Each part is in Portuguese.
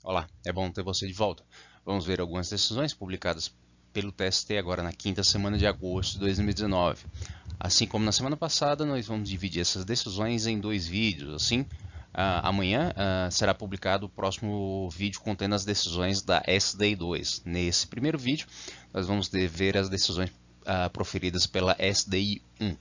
Olá, é bom ter você de volta. Vamos ver algumas decisões publicadas pelo TST agora na quinta semana de agosto de 2019. Assim como na semana passada, nós vamos dividir essas decisões em dois vídeos. Assim, amanhã será publicado o próximo vídeo contendo as decisões da SDI 2. Nesse primeiro vídeo, nós vamos ver as decisões proferidas pela SDI 1.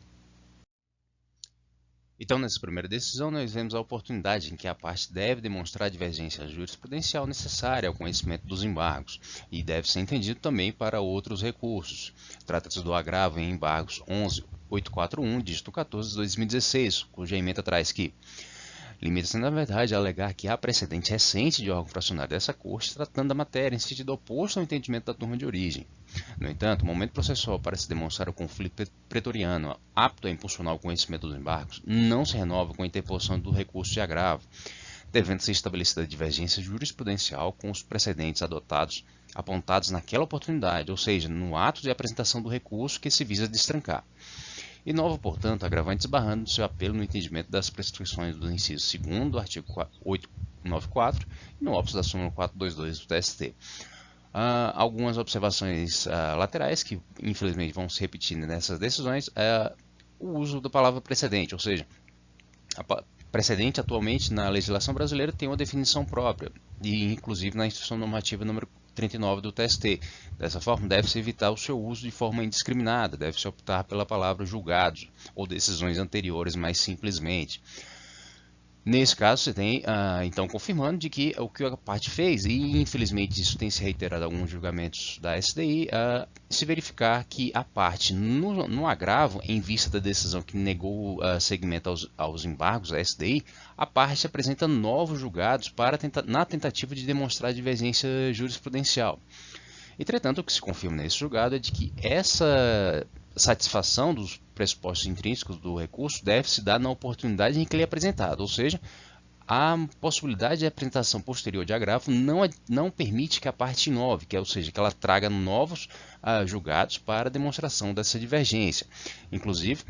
Então, nessa primeira decisão, nós vemos a oportunidade em que a parte deve demonstrar a divergência jurisprudencial necessária ao conhecimento dos embargos e deve ser entendido também para outros recursos. Trata-se do agravo em embargos 11841, dígito 14 de 2016, cuja ementa traz que limita-se, na verdade, a alegar que há precedente recente de órgão fracionário dessa Corte tratando da matéria em sentido oposto ao entendimento da turma de origem. No entanto, o momento processual para se demonstrar o conflito pretoriano apto a impulsionar o conhecimento dos embargos não se renova com a interposição do recurso de agravo, devendo ser estabelecida a divergência jurisprudencial com os precedentes apontados naquela oportunidade, ou seja, no ato de apresentação do recurso que se visa destrancar. Inova, portanto, a agravante esbarrando seu apelo no entendimento das prescrições do inciso 2º do artigo 894 e no óbice da súmula 422 do TST. Algumas observações laterais que, infelizmente, vão se repetindo nessas decisões o uso da palavra precedente, ou seja, precedente atualmente na legislação brasileira tem uma definição própria, e inclusive na instrução normativa número 39 do TST. Dessa forma, deve-se evitar o seu uso de forma indiscriminada, deve-se optar pela palavra julgados ou decisões anteriores mais simplesmente. Nesse caso, você tem, então, confirmando de que o que a parte fez, e infelizmente isso tem se reiterado em alguns julgamentos da SDI, se verificar que a parte, no agravo, em vista da decisão que negou segmento aos embargos da SDI, a parte apresenta novos julgados na tentativa de demonstrar divergência jurisprudencial. Entretanto, o que se confirma nesse julgado é de que essa satisfação dos pressupostos intrínsecos do recurso deve se dar na oportunidade em que ele é apresentado, ou seja, a possibilidade de apresentação posterior de agravo não permite que a parte inove, ou seja, que ela traga novos julgados para a demonstração dessa divergência. Inclusive,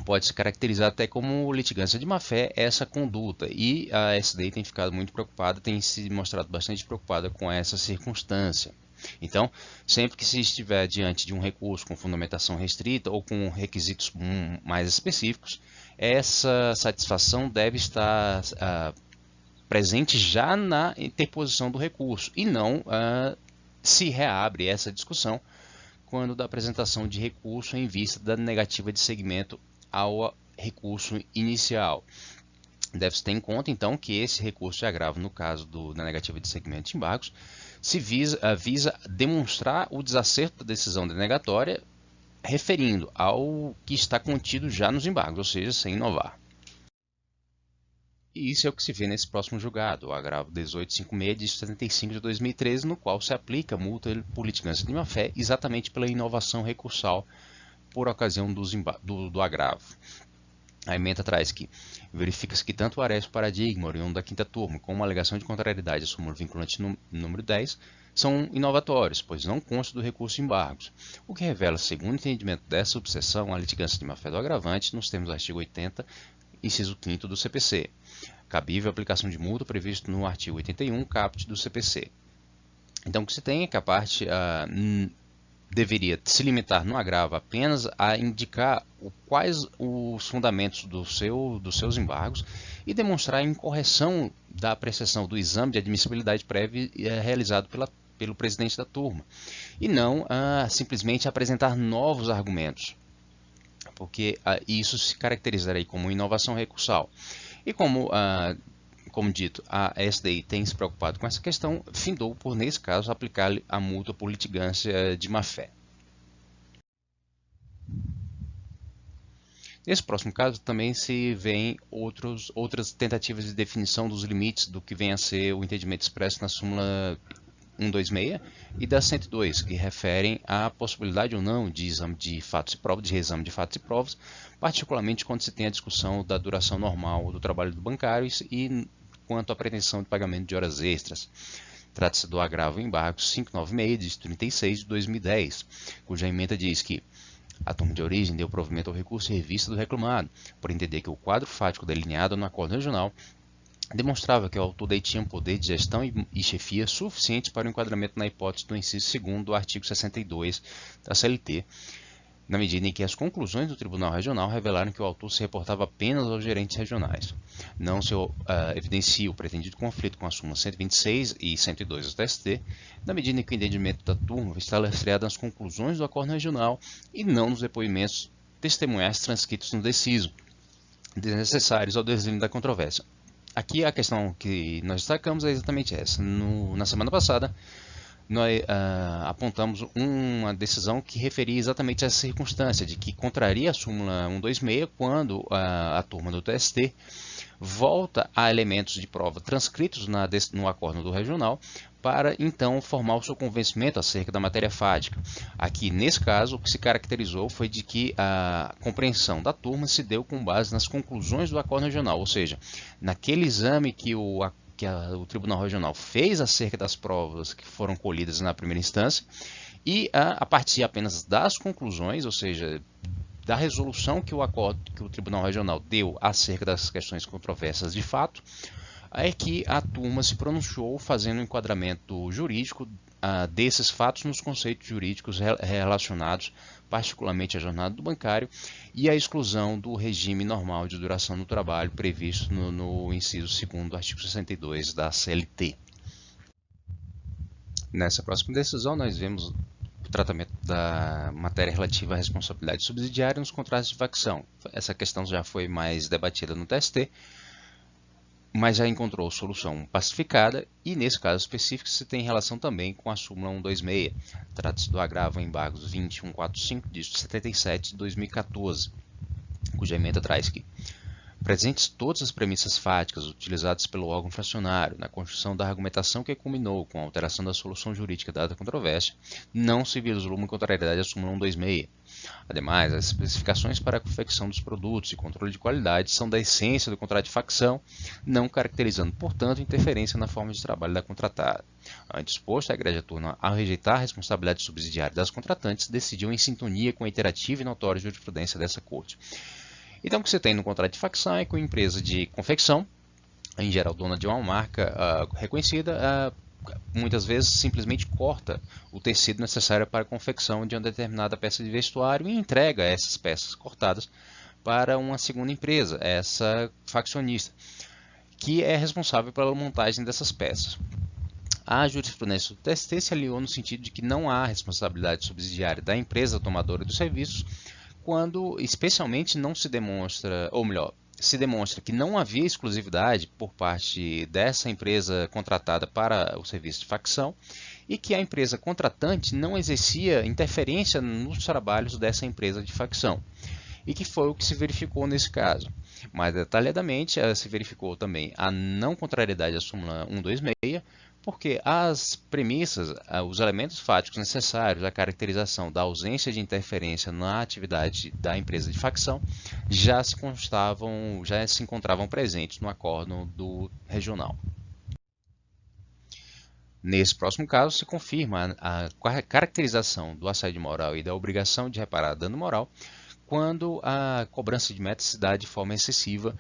pode se caracterizar até como litigância de má-fé essa conduta, e a SDI tem ficado muito preocupada, tem se mostrado bastante preocupada com essa circunstância. Então, sempre que se estiver diante de um recurso com fundamentação restrita ou com requisitos mais específicos, essa satisfação deve estar presente já na interposição do recurso e não se reabre essa discussão quando da apresentação de recurso em vista da negativa de seguimento ao recurso inicial. Deve-se ter em conta, então, que esse recurso de agravo, no caso da negativa de segmento de embargos, visa demonstrar o desacerto da decisão denegatória referindo ao que está contido já nos embargos, ou seja, sem inovar. E isso é o que se vê nesse próximo julgado, o agravo 1856 de 75 de 2013, no qual se aplica multa por litigância de má-fé exatamente pela inovação recursal por ocasião do agravo. A ementa traz que verifica-se que tanto o Aresio Paradigma, oriundo da quinta turma, como a alegação de contrariedade à súmula vinculante número 10 são inovatórios, pois não constam do recurso de embargos, o que revela, segundo o entendimento dessa subseção, a litigância de má-fé do agravante nos termos do artigo 80, inciso 5º do CPC, cabível a aplicação de multa previsto no artigo 81, caput do CPC. Então, o que se tem é que a parte deveria se limitar no agravo apenas a indicar quais os fundamentos dos seus embargos e demonstrar a incorreção da apreciação do exame de admissibilidade prévia realizado pelo presidente da turma, e não simplesmente apresentar novos argumentos, porque isso se caracterizaria como inovação recursal. E como dito, a SDI tem se preocupado com essa questão, findou por, nesse caso, aplicar a multa por litigância de má-fé. Nesse próximo caso, também se vêem outras tentativas de definição dos limites do que vem a ser o entendimento expresso na súmula 126 e da 102, que referem à possibilidade ou não de exame de fatos e provas, de reexame de fatos e provas, particularmente quando se tem a discussão da duração normal do trabalho do bancário e quanto à pretensão de pagamento de horas extras. Trata-se do agravo em embargos 596 de 36 de 2010, cuja ementa diz que a turma de origem deu provimento ao recurso em revista do reclamado, por entender que o quadro fático delineado no acordo regional demonstrava que o autor detinha um poder de gestão e chefia suficiente para o enquadramento na hipótese do inciso 2º do artigo 62 da CLT, na medida em que as conclusões do Tribunal Regional revelaram que o autor se reportava apenas aos gerentes regionais. Não se evidencia o pretendido conflito com a súmula 126 e 102 do TST, na medida em que o entendimento da turma está lastreado nas conclusões do acordo regional e não nos depoimentos testemunhais transcritos no deciso, desnecessários ao deslinde da controvérsia. Aqui a questão que nós destacamos é exatamente essa. Na semana passada, nós apontamos uma decisão que referia exatamente a essa circunstância, de que contraria a súmula 126 quando a turma do TST volta a elementos de prova transcritos no acórdão do regional para então formar o seu convencimento acerca da matéria fática. Aqui, nesse caso, o que se caracterizou foi de que a compreensão da turma se deu com base nas conclusões do acórdão regional, ou seja, naquele exame que o Tribunal Regional fez acerca das provas que foram colhidas na primeira instância e a partir apenas das conclusões, ou seja, da resolução que o Tribunal Regional deu acerca das questões controversas de fato, é que a turma se pronunciou fazendo um enquadramento jurídico desses fatos nos conceitos jurídicos relacionados particularmente à jornada do bancário e à exclusão do regime normal de duração do trabalho previsto no inciso 2º do artigo 62 da CLT. Nessa próxima decisão, nós vemos o tratamento da matéria relativa à responsabilidade subsidiária nos contratos de facção. Essa questão já foi mais debatida no TST, mas já encontrou solução pacificada e, nesse caso específico, se tem relação também com a súmula 126. Trata-se do agravo em embargos 2145, dígito 77 de 2014, cuja emenda traz que, presentes todas as premissas fáticas utilizadas pelo órgão fracionário na construção da argumentação que culminou com a alteração da solução jurídica dada à controvérsia, não se vislumbra contrariedade à súmula 126. Ademais, as especificações para a confecção dos produtos e controle de qualidade são da essência do contrato de facção, não caracterizando, portanto, interferência na forma de trabalho da contratada. Antes exposto, a Egrégia Turma, ao rejeitar a responsabilidade subsidiária das contratantes, decidiu em sintonia com a iterativa e notória jurisprudência dessa Corte. Então, o que você tem no contrato de facção é que a empresa de confecção, em geral dona de uma marca reconhecida, muitas vezes simplesmente corta o tecido necessário para a confecção de uma determinada peça de vestuário e entrega essas peças cortadas para uma segunda empresa, essa faccionista, que é responsável pela montagem dessas peças. A jurisprudência do TST se aliou no sentido de que não há responsabilidade subsidiária da empresa tomadora dos serviços quando, especialmente, não se demonstra, ou melhor, se demonstra que não havia exclusividade por parte dessa empresa contratada para o serviço de facção e que a empresa contratante não exercia interferência nos trabalhos dessa empresa de facção. E que foi o que se verificou nesse caso. Mais detalhadamente, se verificou também a não contrariedade à súmula 126, porque as premissas, os elementos fáticos necessários à caracterização da ausência de interferência na atividade da empresa de facção já se encontravam presentes no acórdão do regional. Nesse próximo caso, se confirma a caracterização do assédio moral e da obrigação de reparar dano moral quando a cobrança de meta se dá de forma excessiva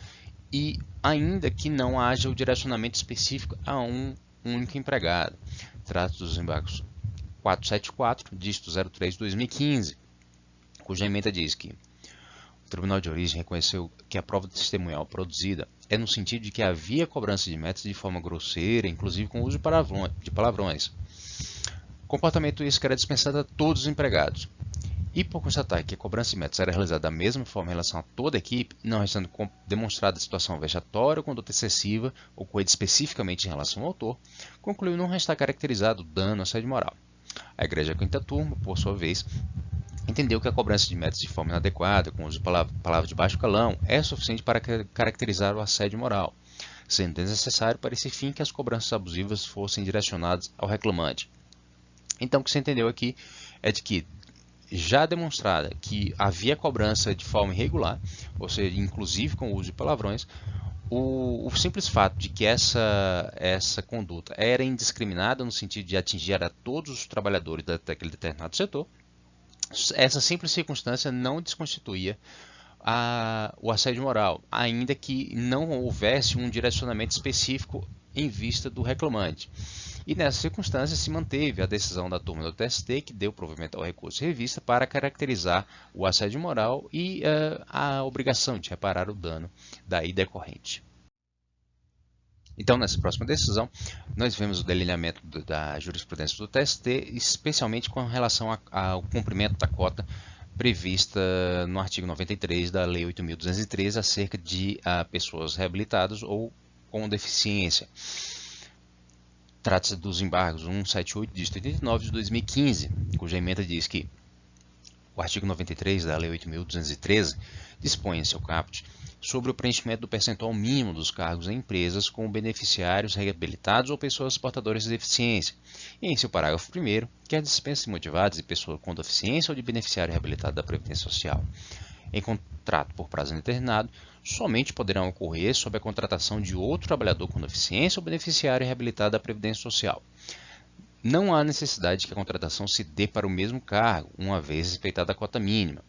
e ainda que não haja o direcionamento específico a um único empregado. Trata dos embargos 474, dígito 03 de 2015, cuja emenda diz que o Tribunal de Origem reconheceu que a prova testemunhal produzida é no sentido de que havia cobrança de metas de forma grosseira, inclusive com o uso de palavrões. Comportamento esse que era dispensado a todos os empregados. E por constatar que a cobrança de metas era realizada da mesma forma em relação a toda a equipe, não restando demonstrada a situação vexatória ou conduta excessiva, ocorrida especificamente em relação ao autor, concluiu não restar caracterizado dano à assédio moral. A Igreja Quinta Turma, por sua vez, entendeu que a cobrança de metas de forma inadequada, com o uso de palavras de baixo calão, é suficiente para caracterizar o assédio moral, sendo desnecessário para esse fim que as cobranças abusivas fossem direcionadas ao reclamante. Então, o que se entendeu aqui é de que, já demonstrada que havia cobrança de forma irregular, ou seja, inclusive com o uso de palavrões, o simples fato de que essa conduta era indiscriminada no sentido de atingir a todos os trabalhadores daquele determinado setor, essa simples circunstância não desconstituía o assédio moral, ainda que não houvesse um direcionamento específico em vista do reclamante. E nessa circunstância se manteve a decisão da turma do TST, que deu provimento ao recurso em revista para caracterizar o assédio moral e a obrigação de reparar o dano daí decorrente. Então, nessa próxima decisão, nós vemos o delineamento da jurisprudência do TST, especialmente com relação ao cumprimento da cota prevista no artigo 93 da Lei 8.213 acerca de pessoas reabilitadas ou com deficiência. Trata-se dos embargos 178 de 89 de 2015, cuja emenda diz que o artigo 93 da Lei 8.213 dispõe em seu caput sobre o preenchimento do percentual mínimo dos cargos em empresas com beneficiários reabilitados ou pessoas portadoras de deficiência, e em seu parágrafo 1º, que as dispensas motivadas de pessoa com deficiência ou de beneficiário reabilitado da Previdência Social em contrato por prazo indeterminado somente poderão ocorrer sob a contratação de outro trabalhador com deficiência ou beneficiário reabilitado da Previdência Social. Não há necessidade de que a contratação se dê para o mesmo cargo, uma vez respeitada a cota mínima.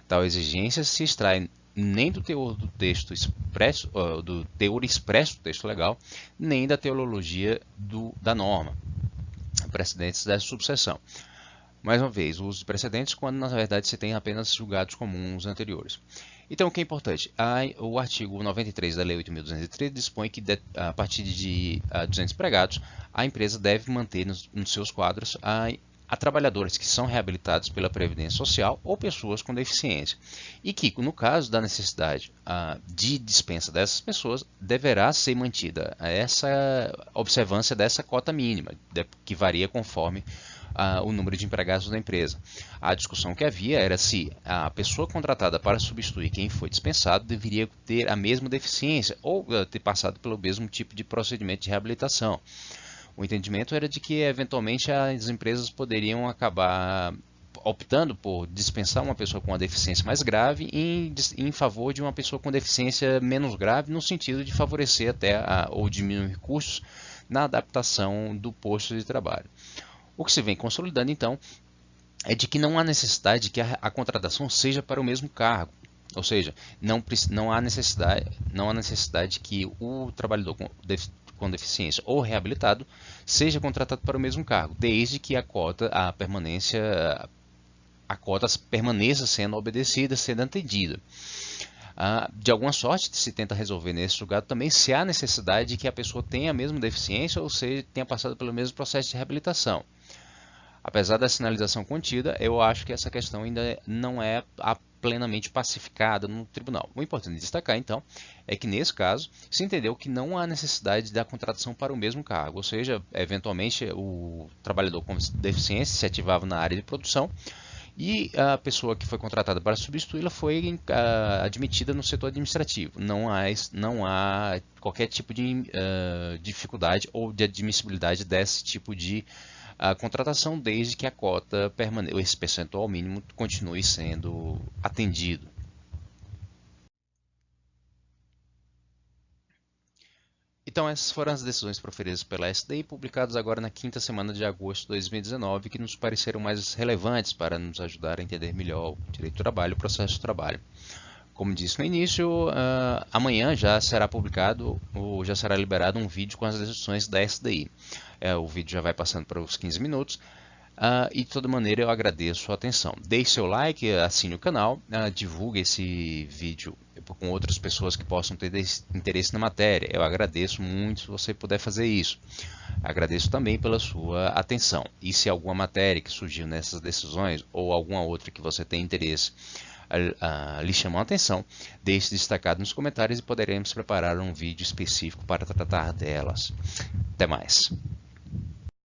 Tal exigência se extrai nem do teor do texto expresso, do teor expresso do texto legal, nem da teologia da norma, precedentes dessa subseção. Mais uma vez, o uso de precedentes quando na verdade se tem apenas julgados comuns anteriores. Então, o que é importante? O artigo 93 da Lei 8.213 dispõe que a partir de 200 empregados, a empresa deve manter nos seus quadros a trabalhadores que são reabilitados pela Previdência Social ou pessoas com deficiência. E que, no caso da necessidade de dispensa dessas pessoas, deverá ser mantida essa observância dessa cota mínima, que varia conforme o número de empregados da empresa. A discussão que havia era se a pessoa contratada para substituir quem foi dispensado deveria ter a mesma deficiência ou ter passado pelo mesmo tipo de procedimento de reabilitação. O entendimento era de que, eventualmente, as empresas poderiam acabar optando por dispensar uma pessoa com uma deficiência mais grave em favor de uma pessoa com deficiência menos grave, no sentido de favorecer até ou diminuir custos na adaptação do posto de trabalho. O que se vem consolidando, então, é de que não há necessidade de que a contratação seja para o mesmo cargo. Ou seja, não há necessidade que o trabalhador com deficiência ou reabilitado seja contratado para o mesmo cargo, desde que a cota permaneça sendo obedecida, sendo atendida. De alguma sorte, se tenta resolver nesse julgado também se há necessidade de que a pessoa tenha a mesma deficiência ou seja, tenha passado pelo mesmo processo de reabilitação. Apesar da sinalização contida, eu acho que essa questão ainda não é plenamente pacificada no tribunal. O importante destacar, então, é que nesse caso se entendeu que não há necessidade da contratação para o mesmo cargo, ou seja, eventualmente o trabalhador com deficiência se ativava na área de produção e a pessoa que foi contratada para substituí-la foi admitida no setor administrativo. Não há qualquer tipo de dificuldade ou de admissibilidade desse tipo de contratação, desde que a cota esse percentual mínimo continue sendo atendido. Então, essas foram as decisões proferidas pela SDI, publicadas agora na quinta semana de agosto de 2019, que nos pareceram mais relevantes para nos ajudar a entender melhor o direito do trabalho e o processo de trabalho. Como disse no início, amanhã já será publicado, ou já será liberado um vídeo com as decisões da SDI. O vídeo já vai passando para os 15 minutos. E de toda maneira eu agradeço a sua atenção. Deixe seu like, assine o canal, divulgue esse vídeo com outras pessoas que possam ter interesse na matéria. Eu agradeço muito se você puder fazer isso. Agradeço também pela sua atenção. E se alguma matéria que surgiu nessas decisões ou alguma outra que você tem interesse lhe chamou a atenção, deixe destacado nos comentários e poderemos preparar um vídeo específico para tratar delas. Até mais.